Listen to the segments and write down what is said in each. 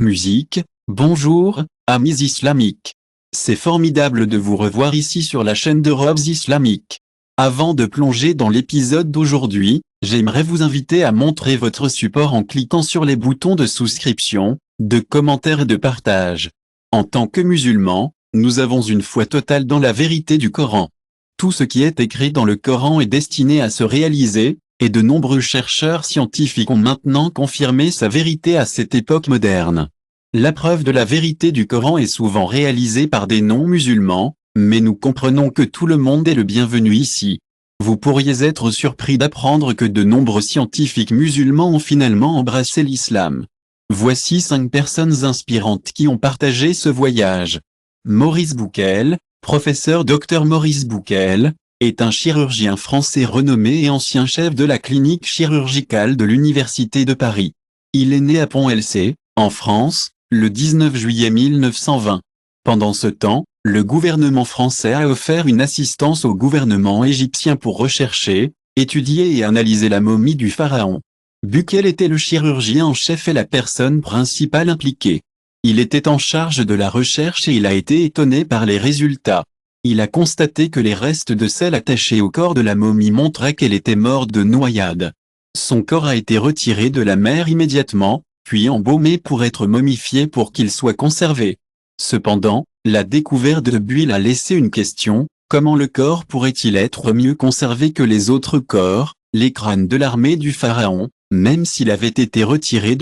Musique, bonjour, amis islamiques. C'est formidable de vous revoir ici sur la chaîne d'Europe Islamique. Avant de plonger dans l'épisode d'aujourd'hui, j'aimerais vous inviter à montrer votre support en cliquant sur les boutons de souscription, de commentaire et de partage. En tant que musulmans, nous avons une foi totale dans la vérité du Coran. Tout ce qui est écrit dans le Coran est destiné à se réaliser, et de nombreux chercheurs scientifiques ont maintenant confirmé sa vérité à cette époque moderne. La preuve de la vérité du Coran est souvent réalisée par des non-musulmans, mais nous comprenons que tout le monde est le bienvenu ici. Vous pourriez être surpris d'apprendre que de nombreux scientifiques musulmans ont finalement embrassé l'islam. Voici 5 personnes inspirantes qui ont partagé ce voyage. Maurice Bouquel, professeur Dr Maurice Bouquel, est un chirurgien français renommé et ancien chef de la clinique chirurgicale de l'Université de Paris. Il est né à Pont-LC, en France, le 19 juillet 1920. Pendant ce temps, le gouvernement français a offert une assistance au gouvernement égyptien pour rechercher, étudier et analyser la momie du pharaon. Bouquel était le chirurgien en chef et la personne principale impliquée. Il était en charge de la recherche et il a été étonné par les résultats. Il a constaté que les restes de sel attachés au corps de la momie montraient qu'elle était morte de noyade. Son corps a été retiré de la mer immédiatement, puis embaumé pour être momifié pour qu'il soit conservé. Cependant, la découverte de Bouquel a laissé une question, comment le corps pourrait-il être mieux conservé que les autres corps, les crânes de l'armée du pharaon, même s'il avait été retiré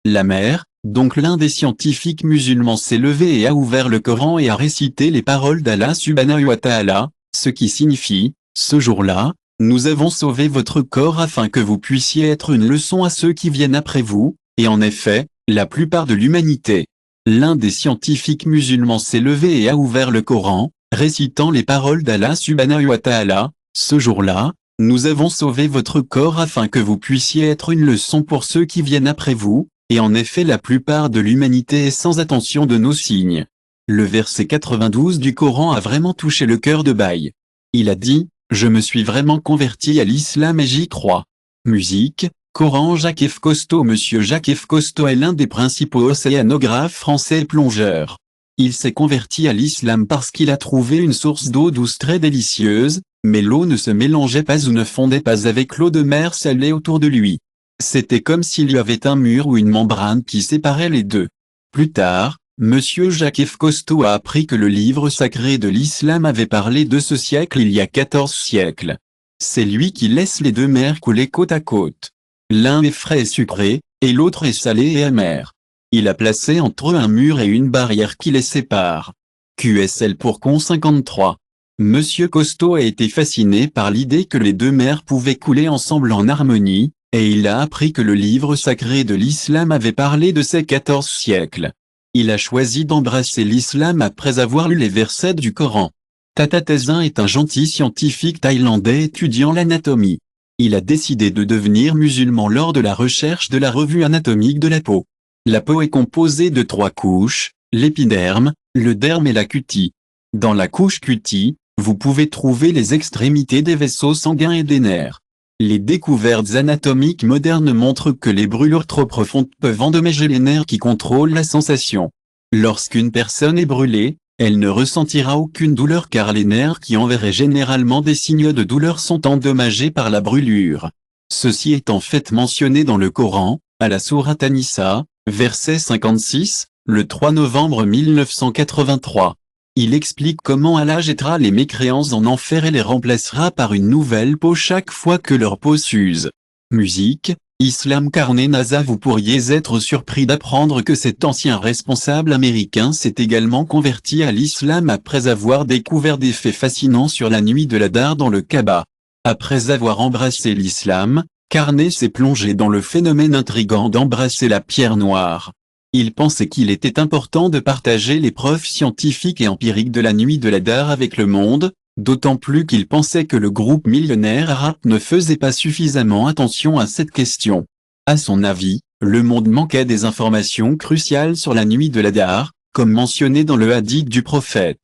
la mer? Donc l'un des scientifiques musulmans s'est levé et a ouvert le Coran et a récité les paroles d'Allah subhanahu wa ta'ala, ce qui signifie, ce jour-là, nous avons sauvé votre corps afin que vous puissiez être une leçon à ceux qui viennent après vous, et en effet, la plupart de l'humanité. L'un des scientifiques musulmans s'est levé et a ouvert le Coran, récitant les paroles d'Allah subhanahu wa ta'ala, ce jour-là, nous avons sauvé votre corps afin que vous puissiez être une leçon pour ceux qui viennent après vous, et en effet la plupart de l'humanité est sans attention de nos signes. Le verset 92 du Coran a vraiment touché le cœur de Baye. Il a dit, je me suis vraiment converti à l'islam et j'y crois. Musique, Coran. Jacques-Yves Cousteau. Monsieur Jacques-Yves Cousteau est l'un des principaux océanographes français et plongeurs. Il s'est converti à l'islam parce qu'il a trouvé une source d'eau douce très délicieuse, mais l'eau ne se mélangeait pas ou ne fondait pas avec l'eau de mer salée autour de lui. C'était comme s'il y avait un mur ou une membrane qui séparait les deux. Plus tard, Monsieur Jacques-Yves Cousteau a appris que le livre sacré de l'islam avait parlé de ce siècle il y a 14 siècles. C'est lui qui laisse les deux mers couler côte à côte. L'un est frais et sucré, et l'autre est salé et amer. Il a placé entre eux un mur et une barrière qui les sépare. QSL pour con 53. Monsieur Cousteau a été fasciné par l'idée que les deux mers pouvaient couler ensemble en harmonie, et il a appris que le livre sacré de l'islam avait parlé de ces 14 siècles. Il a choisi d'embrasser l'islam après avoir lu les versets du Coran. Tata Tezin est un gentil scientifique thaïlandais étudiant l'anatomie. Il a décidé de devenir musulman lors de la recherche de la revue anatomique de la peau. La peau est composée de 3 couches, l'épiderme, le derme et la cutie. Dans la couche cutie, vous pouvez trouver les extrémités des vaisseaux sanguins et des nerfs. Les découvertes anatomiques modernes montrent que les brûlures trop profondes peuvent endommager les nerfs qui contrôlent la sensation. Lorsqu'une personne est brûlée, elle ne ressentira aucune douleur car les nerfs qui enverraient généralement des signes de douleur sont endommagés par la brûlure. Ceci est en fait mentionné dans le Coran, à la sourate An-Nisa, verset 56, le 3 novembre 1983. Il explique comment Allah jettera les mécréants en enfer et les remplacera par une nouvelle peau chaque fois que leur peau s'use. Musique, Islam Carnet NASA. Vous pourriez être surpris d'apprendre que cet ancien responsable américain s'est également converti à l'islam après avoir découvert des faits fascinants sur la nuit de l'Adar dans le Kaaba. Après avoir embrassé l'islam, Carnet s'est plongé dans le phénomène intrigant d'embrasser la pierre noire. Il pensait qu'il était important de partager les preuves scientifiques et empiriques de la nuit de l'Adar avec le monde, d'autant plus qu'il pensait que le groupe millionnaire arabe ne faisait pas suffisamment attention à cette question. À son avis, le monde manquait des informations cruciales sur la nuit de l'Adar, comme mentionné dans le hadith du prophète.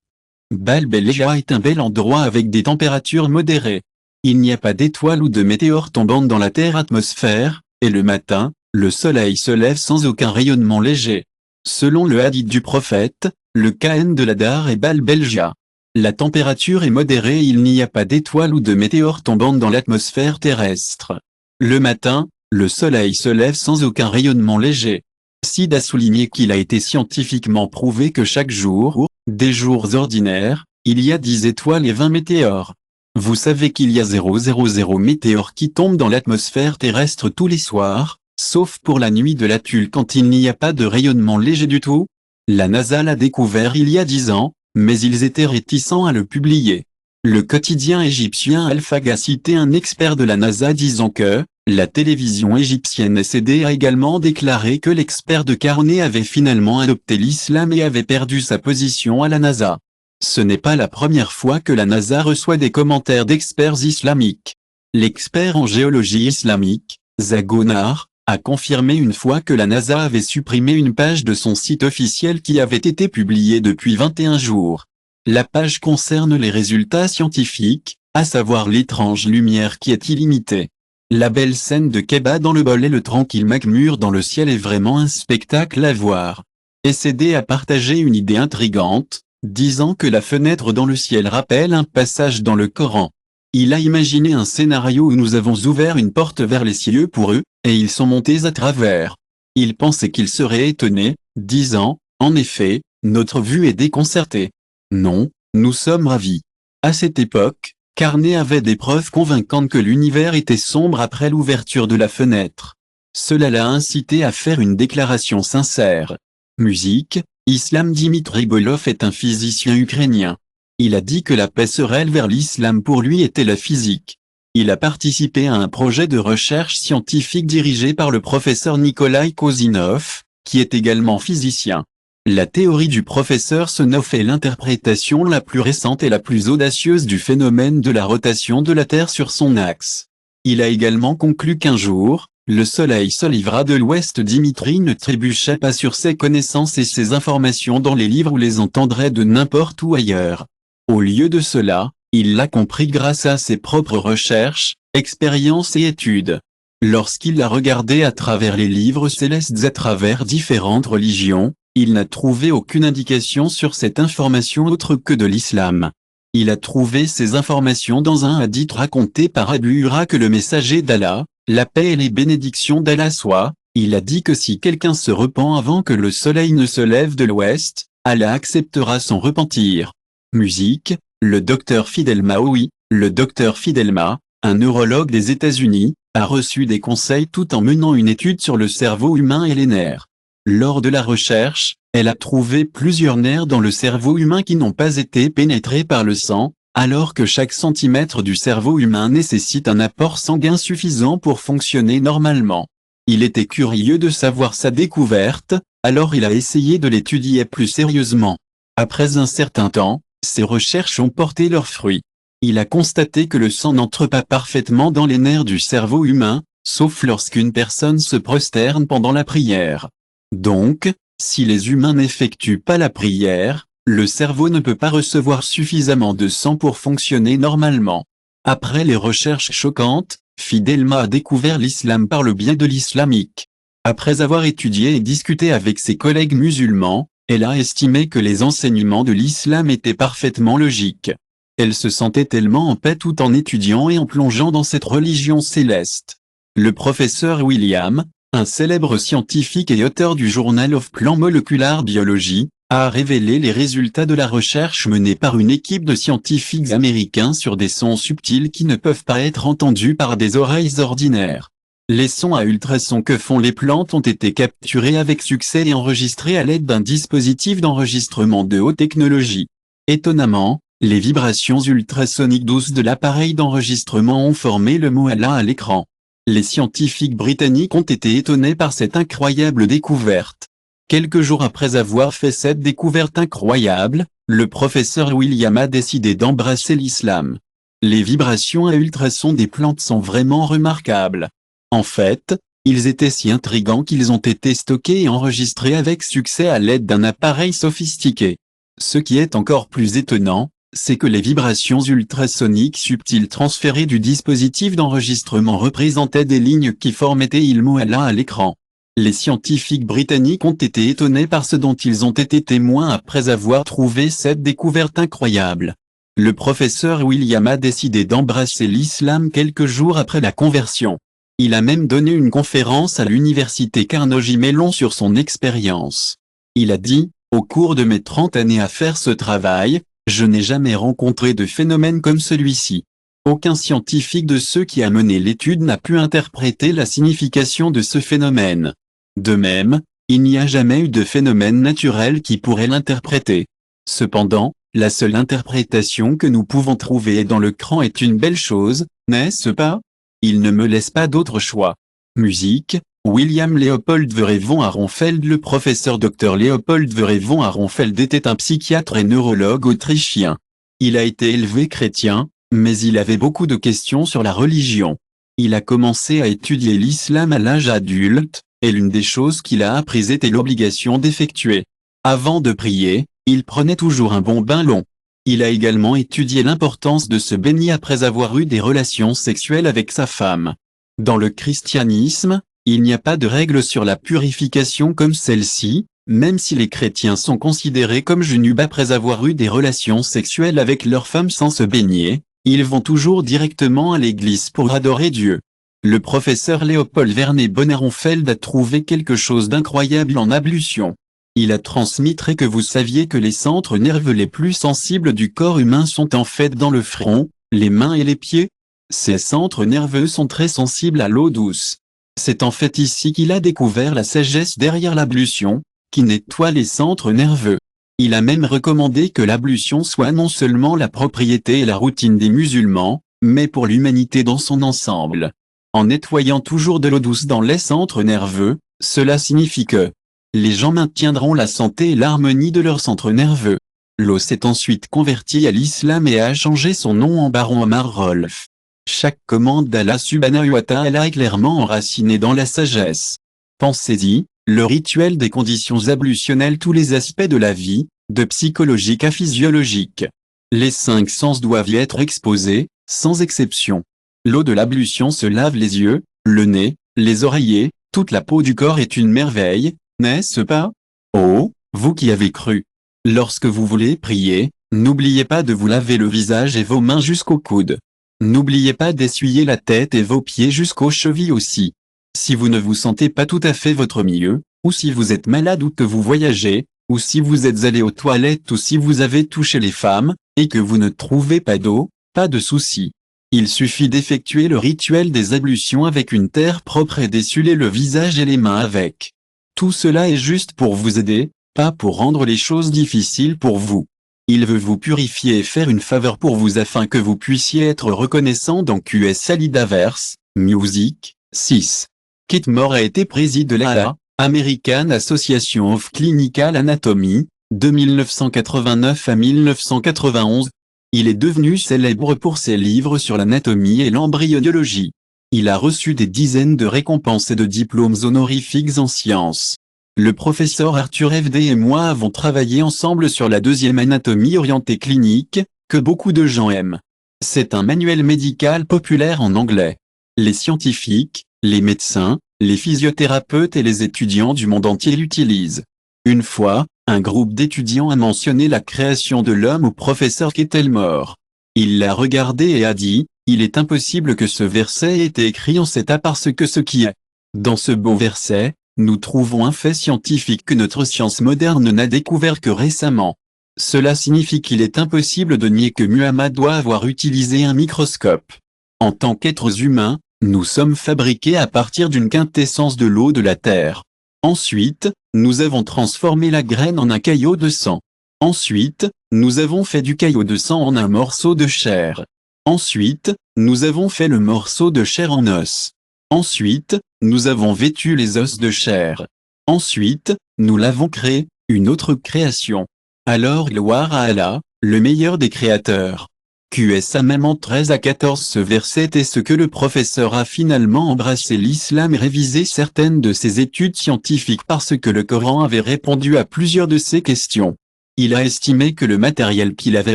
Bal-Beléja est un bel endroit avec des températures modérées. Il n'y a pas d'étoiles ou de météores tombantes dans la terre atmosphère, et le matin, le soleil se lève sans aucun rayonnement léger. Selon le hadith du prophète, le Ka'en de la Dar est Bal Belgia. La température est modérée et il n'y a pas d'étoiles ou de météores tombant dans l'atmosphère terrestre. Le matin, le soleil se lève sans aucun rayonnement léger. Sid a souligné qu'il a été scientifiquement prouvé que chaque jour, des jours ordinaires, il y a 10 étoiles et 20 météores. Vous savez qu'il y a 000 météores qui tombent dans l'atmosphère terrestre tous les soirs, sauf pour la nuit de la Thule quand il n'y a pas de rayonnement léger du tout? La NASA l'a découvert il y a 10 ans, mais ils étaient réticents à le publier. Le quotidien égyptien Al-Faq a cité un expert de la NASA disant que la télévision égyptienne SCD a également déclaré que l'expert de Carnet avait finalement adopté l'islam et avait perdu sa position à la NASA. Ce n'est pas la première fois que la NASA reçoit des commentaires d'experts islamiques. L'expert en géologie islamique, Zagonar, a confirmé une fois que la NASA avait supprimé une page de son site officiel qui avait été publiée depuis 21 jours. La page concerne les résultats scientifiques, à savoir l'étrange lumière qui est illimitée. La belle scène de Keba dans le bol et le tranquille Makmur dans le ciel est vraiment un spectacle à voir. SCD a partagé une idée intrigante, disant que la fenêtre dans le ciel rappelle un passage dans le Coran. Il a imaginé un scénario où nous avons ouvert une porte vers les cieux pour eux, et ils sont montés à travers. Il pensait qu'ils seraient étonnés, disant, en effet, notre vue est déconcertée. Non, nous sommes ravis. À cette époque, Carnet avait des preuves convaincantes que l'univers était sombre après l'ouverture de la fenêtre. Cela l'a incité à faire une déclaration sincère. Musique, Islam Dimitri Bolov est un physicien ukrainien. Il a dit que la passerelle vers l'islam pour lui était la physique. Il a participé à un projet de recherche scientifique dirigé par le professeur Nikolai Kozinov, qui est également physicien. La théorie du professeur Sonov est l'interprétation la plus récente et la plus audacieuse du phénomène de la rotation de la Terre sur son axe. Il a également conclu qu'un jour, le soleil se livra de l'ouest. Dimitri ne trébuchait pas sur ses connaissances et ses informations dans les livres ou les entendrait de n'importe où ailleurs. Au lieu de cela, il l'a compris grâce à ses propres recherches, expériences et études. Lorsqu'il a regardé à travers les livres célestes à travers différentes religions, il n'a trouvé aucune indication sur cette information autre que de l'islam. Il a trouvé ces informations dans un hadith raconté par Abu Huraira que le messager d'Allah, la paix et les bénédictions d'Allah soient, il a dit que si quelqu'un se repent avant que le soleil ne se lève de l'ouest, Allah acceptera son repentir. Musique, le docteur Fidelma. Oui, le docteur Fidelma, un neurologue des États-Unis, a reçu des conseils tout en menant une étude sur le cerveau humain et les nerfs. Lors de la recherche, elle a trouvé plusieurs nerfs dans le cerveau humain qui n'ont pas été pénétrés par le sang, alors que chaque centimètre du cerveau humain nécessite un apport sanguin suffisant pour fonctionner normalement. Il était curieux de savoir sa découverte, alors il a essayé de l'étudier plus sérieusement. Après un certain temps, ses recherches ont porté leurs fruits. Il a constaté que le sang n'entre pas parfaitement dans les nerfs du cerveau humain, sauf lorsqu'une personne se prosterne pendant la prière. Donc, si les humains n'effectuent pas la prière, le cerveau ne peut pas recevoir suffisamment de sang pour fonctionner normalement. Après les recherches choquantes, Fidelma a découvert l'islam par le biais de l'islamique. Après avoir étudié et discuté avec ses collègues musulmans, elle a estimé que les enseignements de l'islam étaient parfaitement logiques. Elle se sentait tellement en paix tout en étudiant et en plongeant dans cette religion céleste. Le professeur William, un célèbre scientifique et auteur du Journal of Plant Molecular Biology, a révélé les résultats de la recherche menée par une équipe de scientifiques américains sur des sons subtils qui ne peuvent pas être entendus par des oreilles ordinaires. Les sons à ultrasons que font les plantes ont été capturés avec succès et enregistrés à l'aide d'un dispositif d'enregistrement de haute technologie. Étonnamment, les vibrations ultrasoniques douces de l'appareil d'enregistrement ont formé le mot Allah à l'écran. Les scientifiques britanniques ont été étonnés par cette incroyable découverte. Quelques jours après avoir fait cette découverte incroyable, le professeur William a décidé d'embrasser l'islam. Les vibrations à ultrasons des plantes sont vraiment remarquables. En fait, ils étaient si intrigants qu'ils ont été stockés et enregistrés avec succès à l'aide d'un appareil sophistiqué. Ce qui est encore plus étonnant, c'est que les vibrations ultrasoniques subtiles transférées du dispositif d'enregistrement représentaient des lignes qui formaient le mot Allah à l'écran. Les scientifiques britanniques ont été étonnés par ce dont ils ont été témoins après avoir trouvé cette découverte incroyable. Le professeur William a décidé d'embrasser l'islam quelques jours après la conversion. Il a même donné une conférence à l'université Carnegie Mellon sur son expérience. Il a dit, « Au cours de mes 30 années à faire ce travail, je n'ai jamais rencontré de phénomène comme celui-ci. Aucun scientifique de ceux qui a mené l'étude n'a pu interpréter la signification de ce phénomène. De même, il n'y a jamais eu de phénomène naturel qui pourrait l'interpréter. Cependant, la seule interprétation que nous pouvons trouver dans le Coran est une belle chose, n'est-ce pas? Il ne me laisse pas d'autre choix. » Musique, William Leopold Very von Ahrenfeld. Le professeur Dr Leopold Very von Ahrenfeld était un psychiatre et neurologue autrichien. Il a été élevé chrétien, mais il avait beaucoup de questions sur la religion. Il a commencé à étudier l'islam à l'âge adulte, et l'une des choses qu'il a apprises était l'obligation d'effectuer. Avant de prier, il prenait toujours un bon bain long. Il a également étudié l'importance de se baigner après avoir eu des relations sexuelles avec sa femme. Dans le christianisme, il n'y a pas de règle sur la purification comme celle-ci, même si les chrétiens sont considérés comme junubes après avoir eu des relations sexuelles avec leur femme sans se baigner, ils vont toujours directement à l'église pour adorer Dieu. Le professeur Léopold Werner von Ahrenfeld a trouvé quelque chose d'incroyable en ablution. Il a transmis que vous saviez que les centres nerveux les plus sensibles du corps humain sont en fait dans le front, les mains et les pieds. Ces centres nerveux sont très sensibles à l'eau douce. C'est en fait ici qu'il a découvert la sagesse derrière l'ablution, qui nettoie les centres nerveux. Il a même recommandé que l'ablution soit non seulement la propriété et la routine des musulmans, mais pour l'humanité dans son ensemble. En nettoyant toujours de l'eau douce dans les centres nerveux, cela signifie que les gens maintiendront la santé et l'harmonie de leur centre nerveux. L'eau s'est ensuite convertie à l'islam et a changé son nom en Baron Omar Rolf. Chaque commande d'Allah subhanahu wa ta'ala est clairement enracinée dans la sagesse. Pensez-y, le rituel des conditions ablutionnelles tous les aspects de la vie, de psychologique à physiologique. Les 5 sens doivent y être exposés, sans exception. L'eau de l'ablution se lave les yeux, le nez, les oreillers, toute la peau du corps est une merveille, n'est-ce pas? Oh, vous qui avez cru. Lorsque vous voulez prier, n'oubliez pas de vous laver le visage et vos mains jusqu'aux coudes. N'oubliez pas d'essuyer la tête et vos pieds jusqu'aux chevilles aussi. Si vous ne vous sentez pas tout à fait votre mieux, ou si vous êtes malade ou que vous voyagez, ou si vous êtes allé aux toilettes ou si vous avez touché les femmes, et que vous ne trouvez pas d'eau, pas de souci. Il suffit d'effectuer le rituel des ablutions avec une terre propre et d'essuyer le visage et les mains avec. Tout cela est juste pour vous aider, pas pour rendre les choses difficiles pour vous. Il veut vous purifier et faire une faveur pour vous afin que vous puissiez être reconnaissant dans QS Alidaverse, Music, 6. Kate Moore a été président de l'AA, American Association of Clinical Anatomy, de 1989 à 1991. Il est devenu célèbre pour ses livres sur l'anatomie et l'embryologie. Il a reçu des dizaines de récompenses et de diplômes honorifiques en sciences. Le professeur Arthur F.D. et moi avons travaillé ensemble sur la deuxième anatomie orientée clinique, que beaucoup de gens aiment. C'est un manuel médical populaire en anglais. Les scientifiques, les médecins, les physiothérapeutes et les étudiants du monde entier l'utilisent. Une fois, un groupe d'étudiants a mentionné la création de l'homme au professeur Kettlemore. Il l'a regardé et a dit, « Il est impossible que ce verset ait été écrit en cet état parce que ce qui est. » Dans ce beau verset, nous trouvons un fait scientifique que notre science moderne n'a découvert que récemment. Cela signifie qu'il est impossible de nier que Muhammad doit avoir utilisé un microscope. En tant qu'êtres humains, nous sommes fabriqués à partir d'une quintessence de l'eau de la terre. Ensuite, nous avons transformé la graine en un caillot de sang. Ensuite, nous avons fait du caillot de sang en un morceau de chair. Ensuite, nous avons fait le morceau de chair en os. Ensuite, nous avons vêtu les os de chair. Ensuite, nous l'avons créé, une autre création. Alors gloire à Allah, le meilleur des créateurs. QSA même en 13 à 14 ce verset est ce que le professeur a finalement embrassé l'islam et révisé certaines de ses études scientifiques parce que le Coran avait répondu à plusieurs de ses questions. Il a estimé que le matériel qu'il avait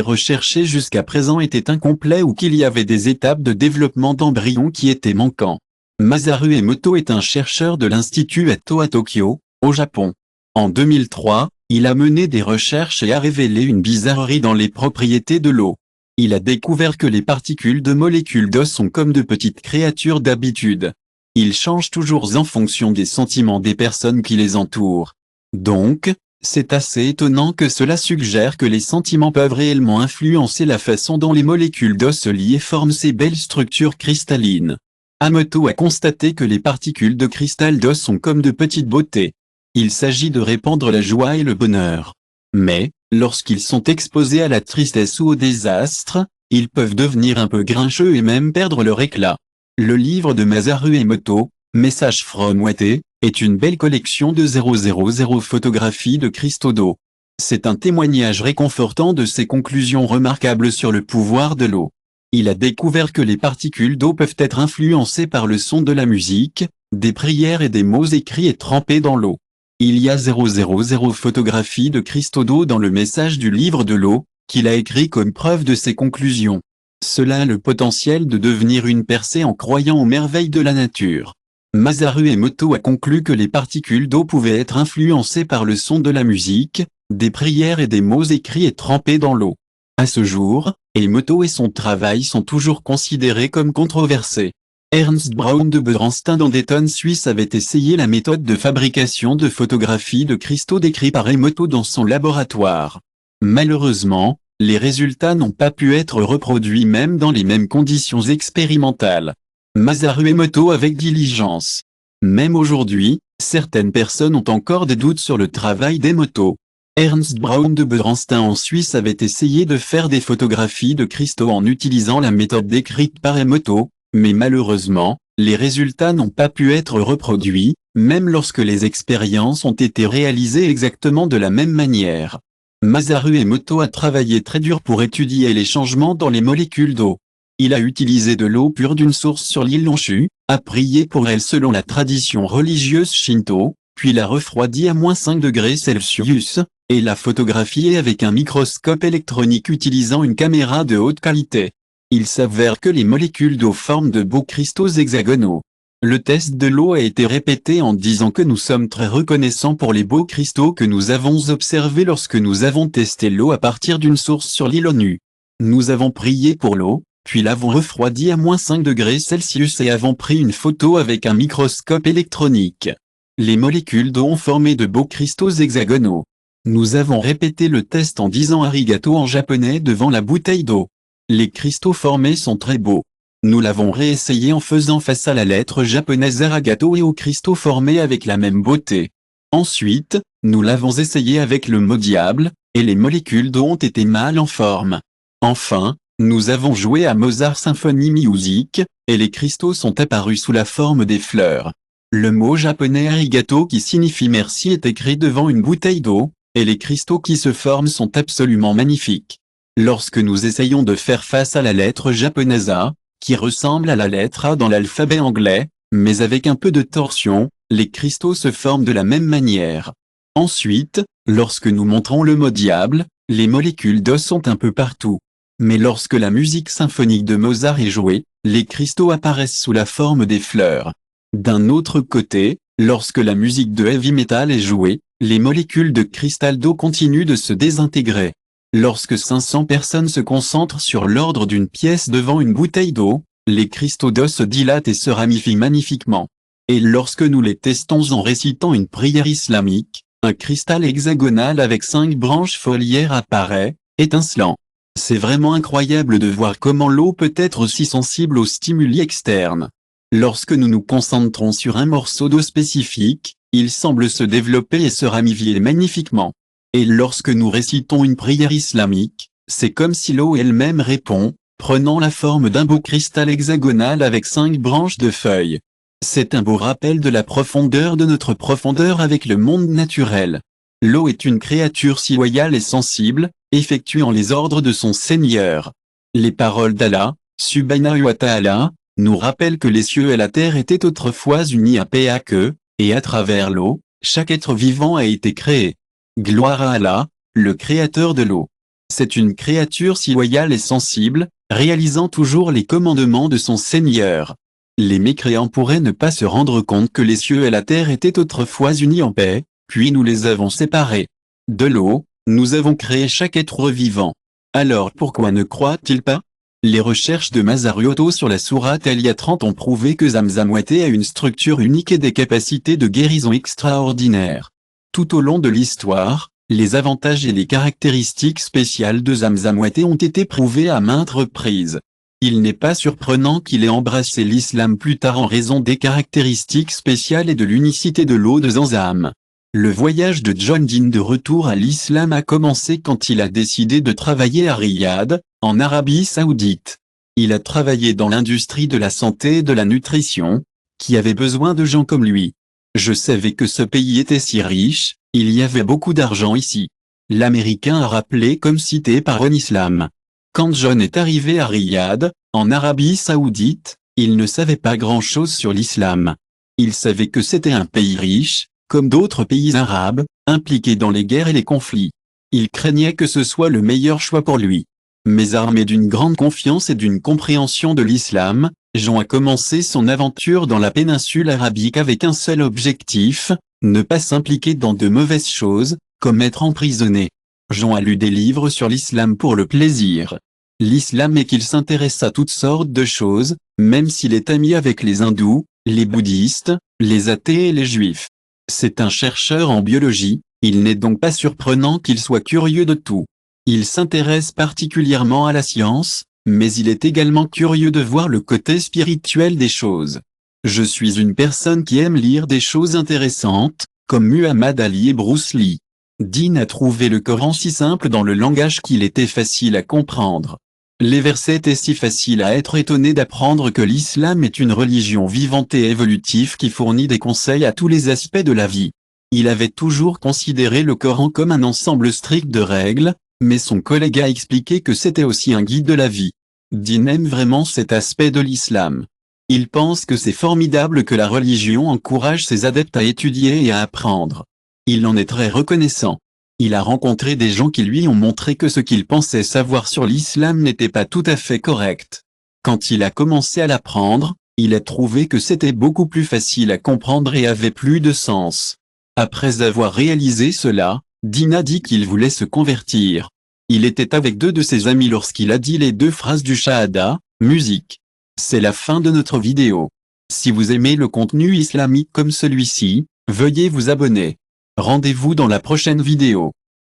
recherché jusqu'à présent était incomplet ou qu'il y avait des étapes de développement d'embryons qui étaient manquants. Masaru Emoto est un chercheur de l'Institut Atto à Tokyo, au Japon. En 2003, il a mené des recherches et a révélé une bizarrerie dans les propriétés de l'eau. Il a découvert que les particules de molécules d'eau sont comme de petites créatures d'habitude. Ils changent toujours en fonction des sentiments des personnes qui les entourent. Donc, c'est assez étonnant que cela suggère que les sentiments peuvent réellement influencer la façon dont les molécules d'eau se lient et forment ces belles structures cristallines. Emoto a constaté que les particules de cristal d'eau sont comme de petites beautés. Il s'agit de répandre la joie et le bonheur. Mais, lorsqu'ils sont exposés à la tristesse ou au désastre, ils peuvent devenir un peu grincheux et même perdre leur éclat. Le livre de Masaru Emoto, Message from Wate, est une belle collection de 000 photographies de cristaux d'eau. C'est un témoignage réconfortant de ses conclusions remarquables sur le pouvoir de l'eau. Il a découvert que les particules d'eau peuvent être influencées par le son de la musique, des prières et des mots écrits et trempés dans l'eau. Il y a 000 photographies de cristaux d'eau dans le message du livre de l'eau, qu'il a écrit comme preuve de ses conclusions. Cela a le potentiel de devenir une percée en croyant aux merveilles de la nature. Masaru Emoto a conclu que les particules d'eau pouvaient être influencées par le son de la musique, des prières et des mots écrits et trempés dans l'eau. À ce jour, Emoto et son travail sont toujours considérés comme controversés. Ernst Braun de Bedrenstein dans Dayton, Suisse avait essayé la méthode de fabrication de photographies de cristaux décrits par Emoto dans son laboratoire. Malheureusement, les résultats n'ont pas pu être reproduits même dans les mêmes conditions expérimentales. Masaru Emoto avec diligence. Même aujourd'hui, certaines personnes ont encore des doutes sur le travail d'Emoto. Ernst Braun de Bedrenstein en Suisse avait essayé de faire des photographies de cristaux en utilisant la méthode décrite par Emoto, mais malheureusement, les résultats n'ont pas pu être reproduits, même lorsque les expériences ont été réalisées exactement de la même manière. Masaru Emoto a travaillé très dur pour étudier les changements dans les molécules d'eau. Il a utilisé de l'eau pure d'une source sur l'île Honshu, a prié pour elle selon la tradition religieuse Shinto, puis l'a refroidie à -5 degrés Celsius, et l'a photographiée avec un microscope électronique utilisant une caméra de haute qualité. Il s'avère que les molécules d'eau forment de beaux cristaux hexagonaux. Le test de l'eau a été répété en disant que nous sommes très reconnaissants pour les beaux cristaux que nous avons observés lorsque nous avons testé l'eau à partir d'une source sur l'île Honshu. Nous avons prié pour l'eau, puis l'avons refroidie à -5 degrés Celsius et avons pris une photo avec un microscope électronique. Les molécules d'eau ont formé de beaux cristaux hexagonaux. Nous avons répété le test en disant arigato en japonais devant la bouteille d'eau. Les cristaux formés sont très beaux. Nous l'avons réessayé en faisant face à la lettre japonaise arigato et aux cristaux formés avec la même beauté. Ensuite, nous l'avons essayé avec le mot diable, et les molécules d'eau ont été mal en forme. Enfin, nous avons joué à Mozart Symphony Music, et les cristaux sont apparus sous la forme des fleurs. Le mot japonais arigato qui signifie merci est écrit devant une bouteille d'eau, et les cristaux qui se forment sont absolument magnifiques. Lorsque nous essayons de faire face à la lettre japonaise A, qui ressemble à la lettre A dans l'alphabet anglais, mais avec un peu de torsion, les cristaux se forment de la même manière. Ensuite, lorsque nous montrons le mot diable, les molécules d'eau sont un peu partout. Mais lorsque la musique symphonique de Mozart est jouée, les cristaux apparaissent sous la forme des fleurs. D'un autre côté, lorsque la musique de heavy metal est jouée, les molécules de cristal d'eau continuent de se désintégrer. Lorsque 500 personnes se concentrent sur l'ordre d'une pièce devant une bouteille d'eau, les cristaux d'eau se dilatent et se ramifient magnifiquement. Et lorsque nous les testons en récitant une prière islamique, un cristal hexagonal avec 5 branches foliaires apparaît, étincelant. C'est vraiment incroyable de voir comment l'eau peut être aussi sensible aux stimuli externes. Lorsque nous nous concentrons sur un morceau d'eau spécifique, il semble se développer et se ramifier magnifiquement. Et lorsque nous récitons une prière islamique, c'est comme si l'eau elle-même répond, prenant la forme d'un beau cristal hexagonal avec 5 branches de feuilles. C'est un beau rappel de la profondeur de notre profondeur avec le monde naturel. L'eau est une créature si loyale et sensible, effectuant les ordres de son Seigneur. Les paroles d'Allah, Subhanahu wa ta'ala, nous rappellent que les cieux et la terre étaient autrefois unis à paix à que, et à travers l'eau, chaque être vivant a été créé. Gloire à Allah, le créateur de l'eau. C'est une créature si loyale et sensible, réalisant toujours les commandements de son Seigneur. Les mécréants pourraient ne pas se rendre compte que les cieux et la terre étaient autrefois unis en paix, puis nous les avons séparés. De l'eau, nous avons créé chaque être vivant. Alors pourquoi ne croient-ils pas? Les recherches de Mazariotto sur la sourate Al Yatran ont prouvé que Zamzamwati a une structure unique et des capacités de guérison extraordinaires. Tout au long de l'histoire, les avantages et les caractéristiques spéciales de Zamzamwati ont été prouvés à maintes reprises. Il n'est pas surprenant qu'il ait embrassé l'islam plus tard en raison des caractéristiques spéciales et de l'unicité de l'eau de Zamzam. Le voyage de John Deen de retour à l'islam a commencé quand il a décidé de travailler à Riyad, en Arabie Saoudite. Il a travaillé dans l'industrie de la santé et de la nutrition, qui avait besoin de gens comme lui. Je savais que ce pays était si riche, il y avait beaucoup d'argent ici. L'Américain a rappelé comme cité par Ron Islam. Quand John est arrivé à Riyad, en Arabie Saoudite, il ne savait pas grand-chose sur l'islam. Il savait que c'était un pays riche, comme d'autres pays arabes, impliqués dans les guerres et les conflits. Il craignait que ce soit le meilleur choix pour lui. Mais armé d'une grande confiance et d'une compréhension de l'islam, John a commencé son aventure dans la péninsule arabique avec un seul objectif, ne pas s'impliquer dans de mauvaises choses, comme être emprisonné. John a lu des livres sur l'islam pour le plaisir. L'islam est qu'il s'intéresse à toutes sortes de choses, même s'il est ami avec les hindous, les bouddhistes, les athées et les juifs. C'est un chercheur en biologie, il n'est donc pas surprenant qu'il soit curieux de tout. Il s'intéresse particulièrement à la science, mais il est également curieux de voir le côté spirituel des choses. Je suis une personne qui aime lire des choses intéressantes, comme Muhammad Ali et Bruce Lee. Deen a trouvé le Coran si simple dans le langage qu'il était facile à comprendre. Les versets étaient si faciles à être étonné d'apprendre que l'islam est une religion vivante et évolutive qui fournit des conseils à tous les aspects de la vie. Il avait toujours considéré le Coran comme un ensemble strict de règles, mais son collègue a expliqué que c'était aussi un guide de la vie. Deen aime vraiment cet aspect de l'islam. Il pense que c'est formidable que la religion encourage ses adeptes à étudier et à apprendre. Il en est très reconnaissant. Il a rencontré des gens qui lui ont montré que ce qu'il pensait savoir sur l'islam n'était pas tout à fait correct. Quand il a commencé à l'apprendre, il a trouvé que c'était beaucoup plus facile à comprendre et avait plus de sens. Après avoir réalisé cela, Deen a dit qu'il voulait se convertir. Il était avec deux de ses amis lorsqu'il a dit les deux phrases du Shahada, musique. C'est la fin de notre vidéo. Si vous aimez le contenu islamique comme celui-ci, veuillez vous abonner. Rendez-vous dans la prochaine vidéo.